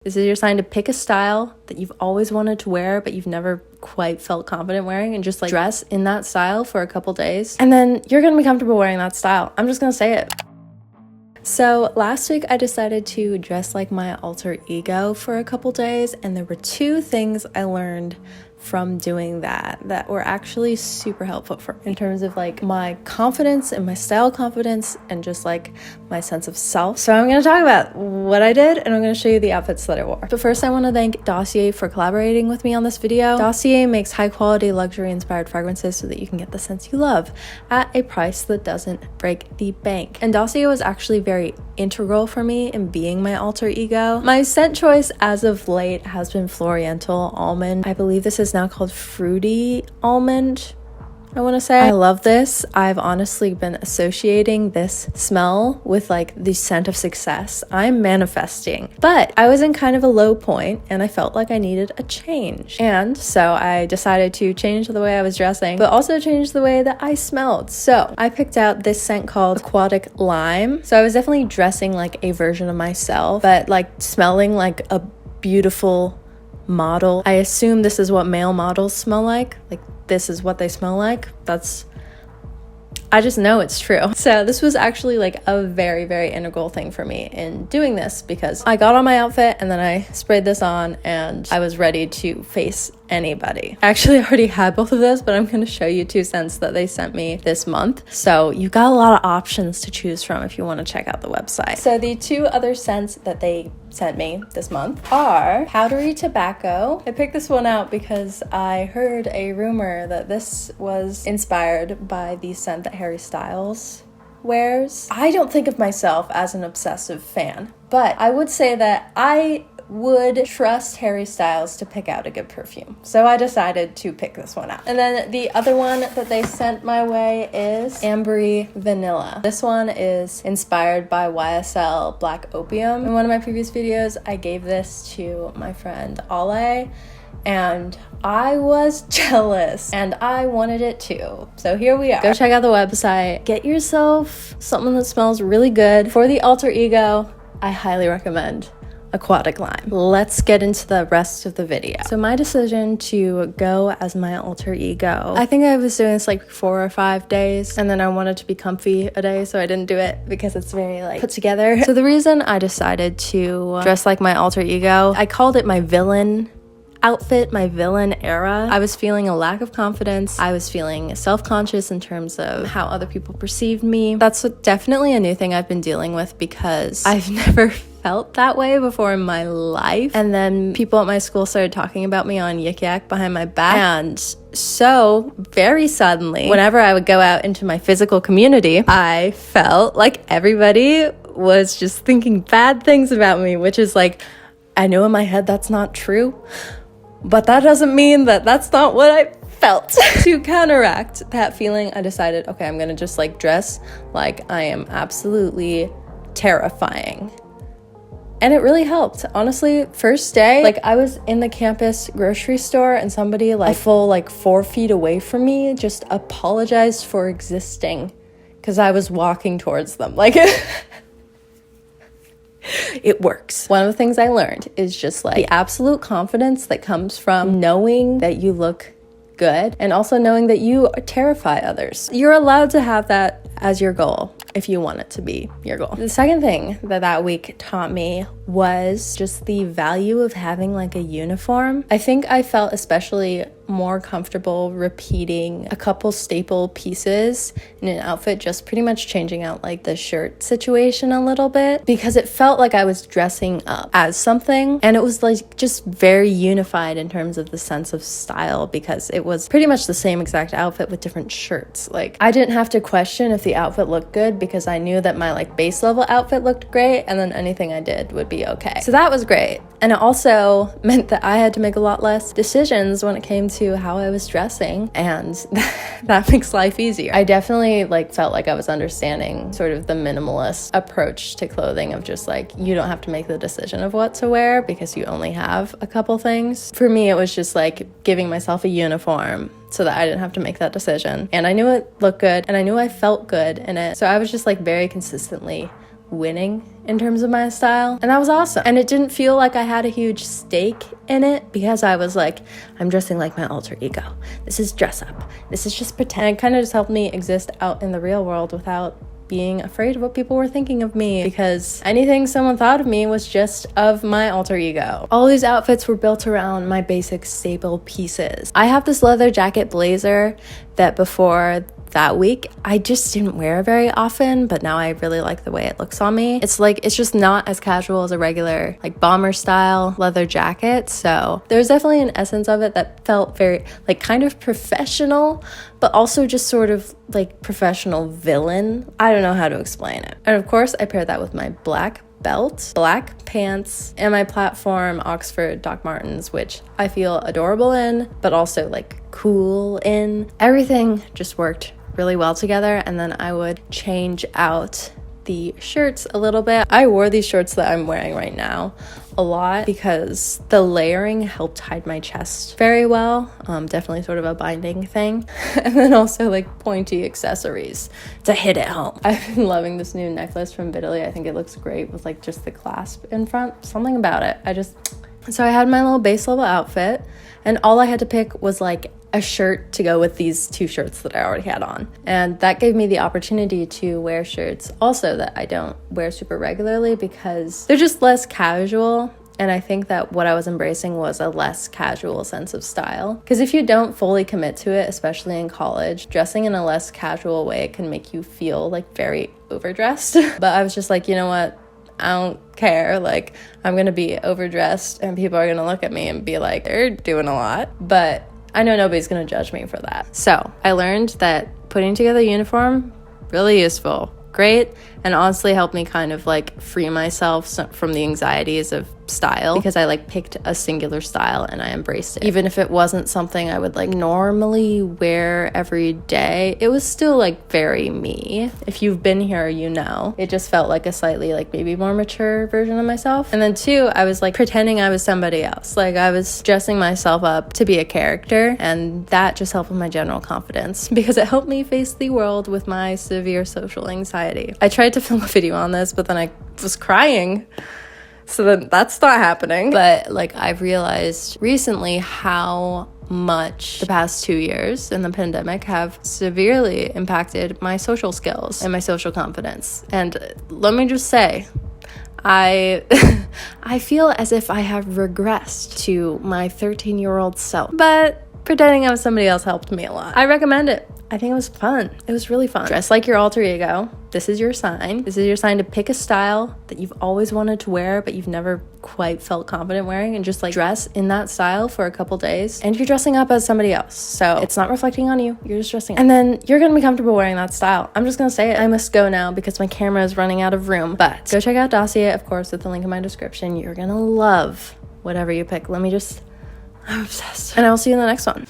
This is your sign to pick a style that you've always wanted to wear, but you've never quite felt confident wearing, and just like dress in that style for a couple days. And then you're gonna be comfortable wearing that style. I'm just gonna say it. So last week I decided to dress like my alter ego for a couple days, and there were 2 things I learned from doing that were actually super helpful for me in terms of like my confidence and my style confidence and just like my sense of self. So I'm going to talk about what I did, and I'm going to show you the outfits that I wore. But first I want to thank Dossier for collaborating with me on this video. Dossier makes high quality luxury inspired fragrances so that you can get the scents you love at a price that doesn't break the bank. And Dossier was actually very integral for me in being my alter ego. My scent choice as of late has been Floriental Almond. I believe this is now called Fruity Almond, I want to say. I love this. I've honestly been associating this smell with like the scent of success. I'm manifesting. But I was in kind of a low point and I felt like I needed a change. And so I decided to change the way I was dressing, but also change the way that I smelled. So I picked out this scent called Aquatic Lime. So I was definitely dressing like a version of myself, but like smelling like a beautiful model. I assume this is what male models smell like this is what they smell like. I just know it's true. So this was actually like a very, very integral thing for me in doing this, because I got on my outfit and then I sprayed this on and I was ready to face anybody. I actually already had both of those, but I'm going to show you 2 scents that they sent me this month. So you got a lot of options to choose from if you want to check out the website. So the 2 other scents that they sent me this month are Powdery Tobacco. I picked this one out because I heard a rumor that this was inspired by the scent that Harry Styles wears. I don't think of myself as an obsessive fan, but I would say that I would trust Harry Styles to pick out a good perfume. So I decided to pick this one out. And then the other one that they sent my way is Ambery Vanilla. This one is inspired by YSL Black Opium. In one of my previous videos, I gave this to my friend Ale, and I was jealous and I wanted it too. So here we are. Go check out the website. Get yourself something that smells really good. For the alter ego, I highly recommend Aquatic Lime. Let's get into the rest of the video. So my decision to go as my alter ego, I think I was doing this like 4 or 5 days, and then I wanted to be comfy a day, so I didn't do it because it's very like put together. So the reason I decided to dress like my alter ego, I called it my villain outfit, my villain era. I was feeling a lack of confidence. I was feeling self-conscious in terms of how other people perceived me. That's definitely a new thing I've been dealing with because I've never felt that way before in my life. And then people at my school started talking about me on Yik Yak behind my back. And so very suddenly, whenever I would go out into my physical community, I felt like everybody was just thinking bad things about me, which is like, I know in my head that's not true, but that doesn't mean that that's not what I felt. To counteract that feeling, I decided, okay, I'm gonna just like dress like I am absolutely terrifying. And it really helped. Honestly, first day, like I was in the campus grocery store and somebody like a full like 4 feet away from me just apologized for existing because I was walking towards them. Like it works. One of the things I learned is just like the absolute confidence that comes from knowing that you look good and also knowing that you terrify others. You're allowed to have that as your goal if you want it to be your goal. The second thing that week taught me was just the value of having like a uniform. I think I felt especially more comfortable repeating a couple staple pieces in an outfit, just pretty much changing out like the shirt situation a little bit, because it felt like I was dressing up as something, and it was like just very unified in terms of the sense of style because it was pretty much the same exact outfit with different shirts. Like I didn't have to question if the outfit looked good because I knew that my like base level outfit looked great, and then anything I did would be okay. So that was great. And it also meant that I had to make a lot less decisions when it came to how I was dressing, and that makes life easier. I definitely like felt like I was understanding sort of the minimalist approach to clothing of just like, you don't have to make the decision of what to wear because you only have a couple things. For me, it was just like giving myself a uniform so that I didn't have to make that decision. And I knew it looked good and I knew I felt good in it. So I was just like very consistently winning in terms of my style, and that was awesome. And it didn't feel like I had a huge stake in it because I was like, I'm dressing like my alter ego. This is dress up. This is just pretend. It kind of just helped me exist out in the real world without being afraid of what people were thinking of me, because anything someone thought of me was just of my alter ego. All these outfits were built around my basic staple pieces. I have this leather jacket blazer that before that week I just didn't wear very often, but now I really like the way it looks on me. It's just not as casual as a regular like bomber style leather jacket, so there's definitely an essence of it that felt very like kind of professional, but also just sort of like professional villain. I don't know how to explain it. And of course I paired that with my black belt, black pants, and my platform Oxford Doc Martens, which I feel adorable in, but also like cool in. Everything just worked really well together. And then I would change out the shirts a little bit. I wore these shorts that I'm wearing right now a lot because the layering helped hide my chest very well. Definitely sort of a binding thing. And then also like pointy accessories to hit it home. I've been loving this new necklace from Italy. I think it looks great with like just the clasp in front. Something about it. So I had my little base level outfit, and all I had to pick was like a shirt to go with these two shirts that I already had on. And that gave me the opportunity to wear shirts also that I don't wear super regularly because they're just less casual. And I think that what I was embracing was a less casual sense of style. Because if you don't fully commit to it, especially in college, dressing in a less casual way can make you feel like very overdressed. But I was just like, you know what? I don't care. Like, I'm gonna be overdressed and people are gonna look at me and be like, they're doing a lot. But I know nobody's gonna judge me for that. So I learned that putting together a uniform, really useful, great, and honestly helped me kind of like free myself from the anxieties of style, because I like picked a singular style and I embraced it. Even if it wasn't something I would like normally wear every day, it was still like very me. If you've been here, you know. It just felt like a slightly like maybe more mature version of myself. And then two, I was like pretending I was somebody else. Like I was dressing myself up to be a character, and that just helped with my general confidence because it helped me face the world with my severe social anxiety. I tried to film a video on this, but then I was crying. So then that's not happening. But like I've realized recently how much the past 2 years in the pandemic have severely impacted my social skills and my social confidence. And let me just say, I feel as if I have regressed to my 13-year-old self. But pretending I was somebody else helped me a lot. I recommend it. I think it was fun. It was really fun. Dress like your alter ego. This is your sign. This is your sign to pick a style that you've always wanted to wear, but you've never quite felt confident wearing, and just like dress in that style for a couple days. And you're dressing up as somebody else. So it's not reflecting on you. You're just dressing up. And then you're going to be comfortable wearing that style. I'm just going to say it. I must go now because my camera is running out of room. But go check out Dossier, of course, with the link in my description. You're going to love whatever you pick. I'm obsessed. And I will see you in the next one.